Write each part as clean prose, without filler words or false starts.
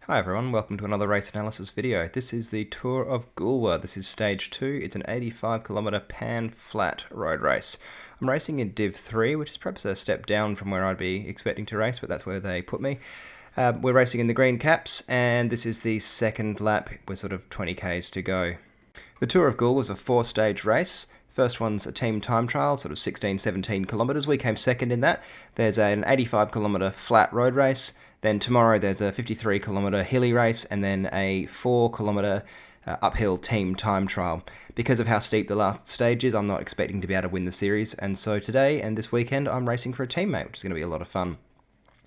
Hi everyone, welcome to another race analysis video. This is the Tour of Goolwa. This is stage 2. It's an 85km pan flat road race. I'm racing in Div 3, which is perhaps a step down from where I'd be expecting to race, but that's where they put me. We're racing in the green caps, and this is the second lap. We're sort of 20k's to go. The Tour of Goolwa was a 4-stage race. First one's a team time trial, sort of 16-17 kilometres. We came second in that. There's an 85km flat road race. Then tomorrow there's a 53km hilly race, and then a 4km uphill team time trial. Because of how steep the last stage is, I'm not expecting to be able to win the series, and so today and this weekend I'm racing for a teammate, which is going to be a lot of fun.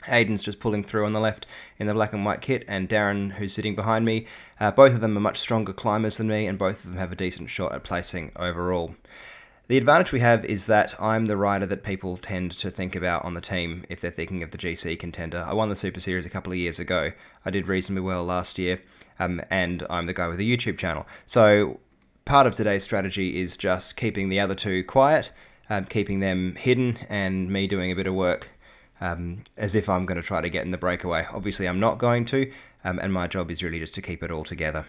Aiden's just pulling through on the left in the black and white kit, and Darren, who's sitting behind me. Both of them are much stronger climbers than me, and both of them have a decent shot at placing overall. The advantage we have is that I'm the rider that people tend to think about on the team if they're thinking of the GC contender. I won the Super Series a couple of years ago. I did reasonably well last year, and I'm the guy with a YouTube channel. So part of today's strategy is just keeping the other two quiet, keeping them hidden, and me doing a bit of work as if I'm going to try to get in the breakaway. Obviously I'm not going to, and my job is really just to keep it all together.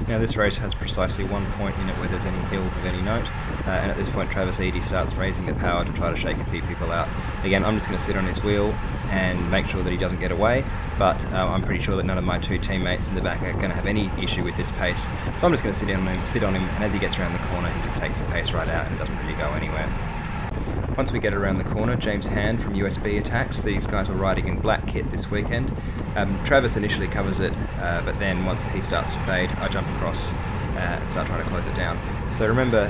Now this race has precisely one point in it where there's any hill of any note, and at this point Travis Eady starts raising the power to try to shake a few people out. Again, I'm just going to sit on his wheel and make sure that he doesn't get away, but I'm pretty sure that none of my two teammates in the back are going to have any issue with this pace. So I'm just going to sit on him, and as he gets around the corner he just takes the pace right out and it doesn't really go anywhere. Once we get around the corner, James Hand from USB attacks. These guys were riding in black kit this weekend. Travis initially covers it, but then once he starts to fade, I jump across and start trying to close it down. So remember,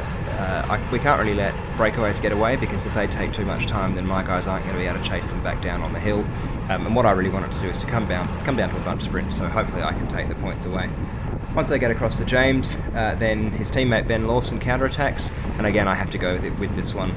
we can't really let breakaways get away, because if they take too much time, then my guys aren't going to be able to chase them back down on the hill. And what I really wanted to do is to come down to a bunch sprint, so hopefully I can take the points away. Once they get across to James, then his teammate Ben Lawson counterattacks, and again I have to go with this one.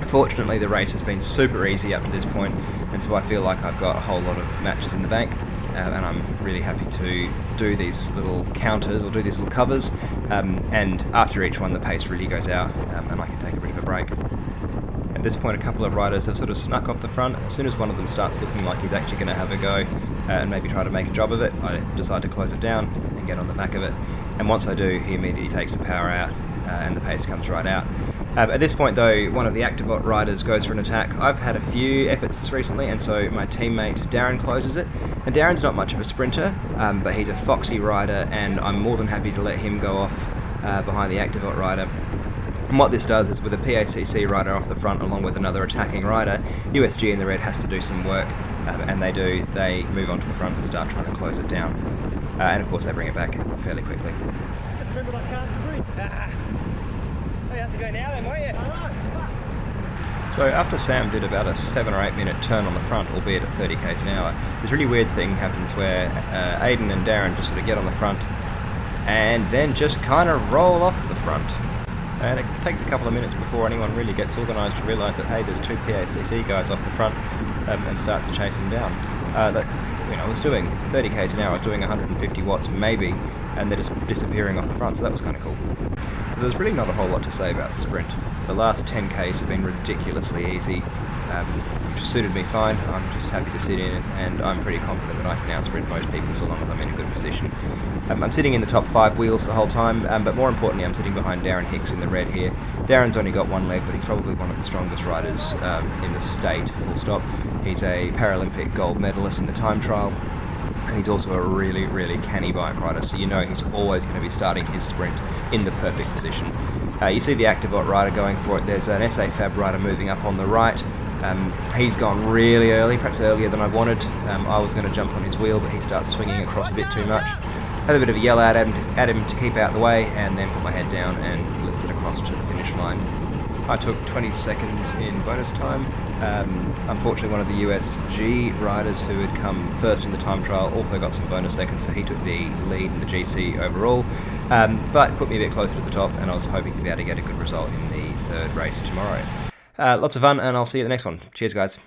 Fortunately, the race has been super easy up to this point, and so I feel like I've got a whole lot of matches in the bank, and I'm really happy to do these little counters or do these little covers, and after each one the pace really goes out, and I can take a bit of a break. At this point a couple of riders have sort of snuck off the front. As soon as one of them starts looking like he's actually going to have a go and maybe try to make a job of it, I decide to close it down and get on the back of it, and once I do he immediately takes the power out and the pace comes right out. At this point though, one of the Activot riders goes for an attack. I've had a few efforts recently, and so my teammate Darren closes it. And Darren's not much of a sprinter, but he's a foxy rider, and I'm more than happy to let him go off behind the Activot rider. And what this does is, with a PACC rider off the front along with another attacking rider, USG in the red has to do some work, and they do. They move on to the front and start trying to close it down. And of course they bring it back fairly quickly. Just remembered I can't sprint. Oh, you have to go now then, won't you? So after Sam did about a 7 or 8 minute turn on the front, albeit at 30k's an hour, this really weird thing happens where Aiden and Darren just sort of get on the front and then just kind of roll off the front. And it takes a couple of minutes before anyone really gets organised to realise that, hey, there's two PACC guys off the front, and start to chase them down. I was doing 30k's an hour, I was doing 150 watts maybe, and they're just disappearing off the front, so that was kind of cool. So there's really not a whole lot to say about the sprint. The last 10k's have been ridiculously easy, which suited me fine. I'm just happy to sit in it, and I'm pretty confident that I can outsprint most people so long as I'm in a good position. I'm sitting in the top 5 wheels the whole time, but more importantly I'm sitting behind Darren Hicks in the red here. Darren's only got one leg, but he's probably one of the strongest riders in the state, full stop. He's a Paralympic gold medalist in the time trial, and he's also a really, really canny bike rider, so you know he's always going to be starting his sprint in the perfect position. You see the Activot rider going for it. There's an SA Fab rider moving up on the right. He's gone really early, perhaps earlier than I wanted. I was going to jump on his wheel, but he starts swinging across a bit too much. Had a bit of a yell at him to keep out the way, and then put my head down and blitzed it across to the finish line. I took 20 seconds in bonus time. Unfortunately, one of the USG riders who had come first in the time trial also got some bonus seconds, so he took the lead in the GC overall, but put me a bit closer to the top, and I was hoping to be able to get a good result in the third race tomorrow. Lots of fun, and I'll see you at the next one. Cheers, guys.